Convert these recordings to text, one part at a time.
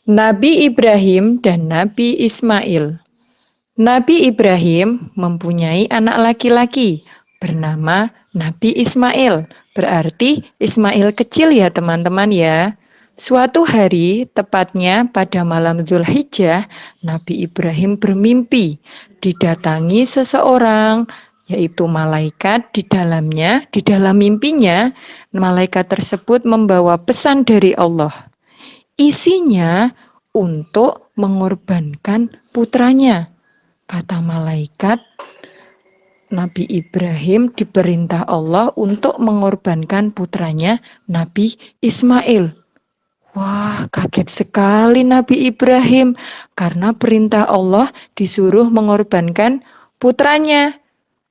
Nabi Ibrahim dan Nabi Ismail. Nabi Ibrahim mempunyai anak laki-laki bernama Nabi Ismail. Berarti Ismail kecil ya teman-teman ya. Suatu hari, tepatnya pada malam Zulhijjah, Nabi Ibrahim bermimpi didatangi seseorang, yaitu malaikat di dalamnya. Di dalam mimpinya, malaikat tersebut membawa pesan dari Allah. Isinya untuk mengorbankan putranya. Kata malaikat, Nabi Ibrahim diperintah Allah untuk mengorbankan putranya Nabi Ismail. Wah, kaget sekali Nabi Ibrahim karena perintah Allah disuruh mengorbankan putranya.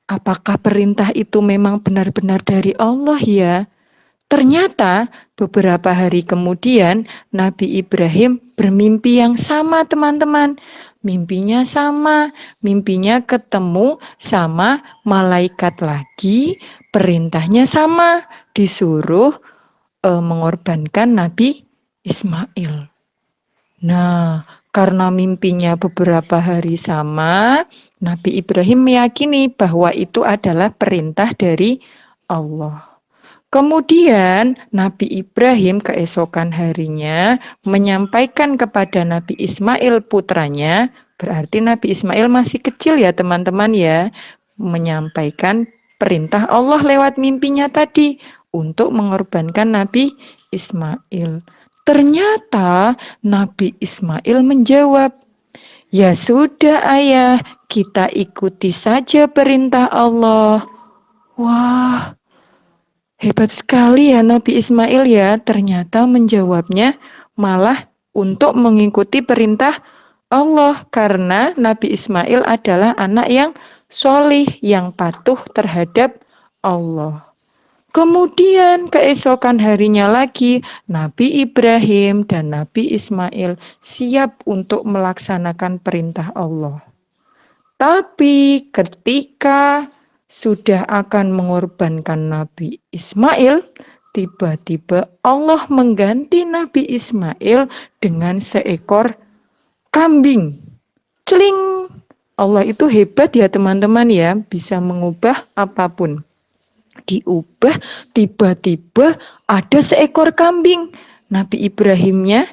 Apakah perintah itu memang benar-benar dari Allah ya? Ternyata beberapa hari kemudian Nabi Ibrahim bermimpi yang sama teman-teman. Mimpinya sama, mimpinya ketemu sama malaikat lagi, perintahnya sama, disuruh mengorbankan Nabi Ismail. Nah, karena mimpinya beberapa hari sama, Nabi Ibrahim meyakini bahwa itu adalah perintah dari Allah. Kemudian Nabi Ibrahim keesokan harinya menyampaikan kepada Nabi Ismail putranya, berarti Nabi Ismail masih kecil ya teman-teman ya, menyampaikan perintah Allah lewat mimpinya tadi untuk mengorbankan Nabi Ismail. Ternyata Nabi Ismail menjawab, "Ya sudah ayah, kita ikuti saja perintah Allah." Wah, hebat sekali ya Nabi Ismail ya, ternyata menjawabnya malah untuk mengikuti perintah Allah. Karena Nabi Ismail adalah anak yang solih, yang patuh terhadap Allah. Kemudian keesokan harinya lagi, Nabi Ibrahim dan Nabi Ismail siap untuk melaksanakan perintah Allah. Tapi ketika sudah akan mengorbankan Nabi Ismail, tiba-tiba Allah mengganti Nabi Ismail dengan seekor kambing. Celing! Allah itu hebat ya teman-teman ya, bisa mengubah apapun. Diubah, tiba-tiba ada seekor kambing. Nabi Ibrahimnya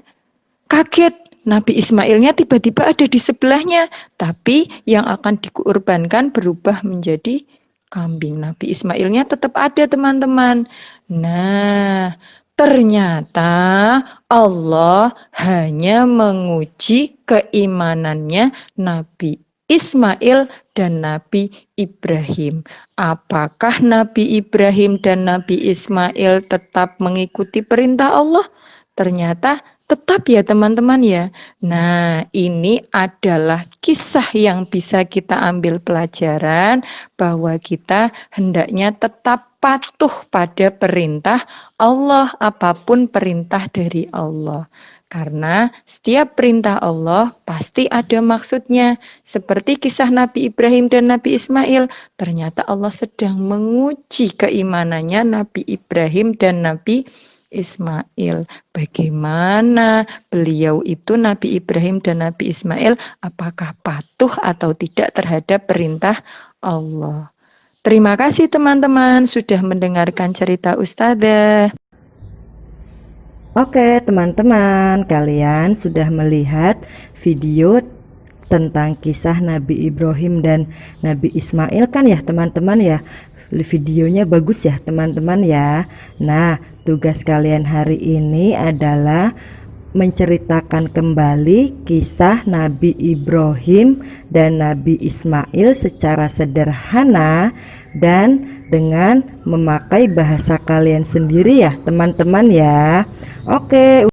kaget. Nabi Ismailnya tiba-tiba ada di sebelahnya. Tapi yang akan dikorbankan berubah menjadi kambing. Nabi Ismailnya tetap ada teman-teman. Nah, ternyata Allah hanya menguji keimanannya Nabi Ismail dan Nabi Ibrahim. Apakah Nabi Ibrahim dan Nabi Ismail tetap mengikuti perintah Allah? Ternyata tetap ya teman-teman ya. Nah, ini adalah kisah yang bisa kita ambil pelajaran bahwa kita hendaknya tetap patuh pada perintah Allah, apapun perintah dari Allah. Karena setiap perintah Allah pasti ada maksudnya. Seperti kisah Nabi Ibrahim dan Nabi Ismail. Ternyata Allah sedang menguji keimanannya Nabi Ibrahim dan Nabi Ismail. Bagaimana beliau itu Nabi Ibrahim dan Nabi Ismail, apakah patuh atau tidak terhadap perintah Allah. Terima kasih teman-teman sudah mendengarkan cerita Ustadzah. Oke teman-teman, kalian sudah melihat video tentang kisah Nabi Ibrahim dan Nabi Ismail kan ya teman-teman ya. Videonya bagus ya teman-teman ya. Nah, tugas kalian hari ini adalah menceritakan kembali kisah Nabi Ibrahim dan Nabi Ismail secara sederhana dan dengan memakai bahasa kalian sendiri ya teman-teman ya. Oke.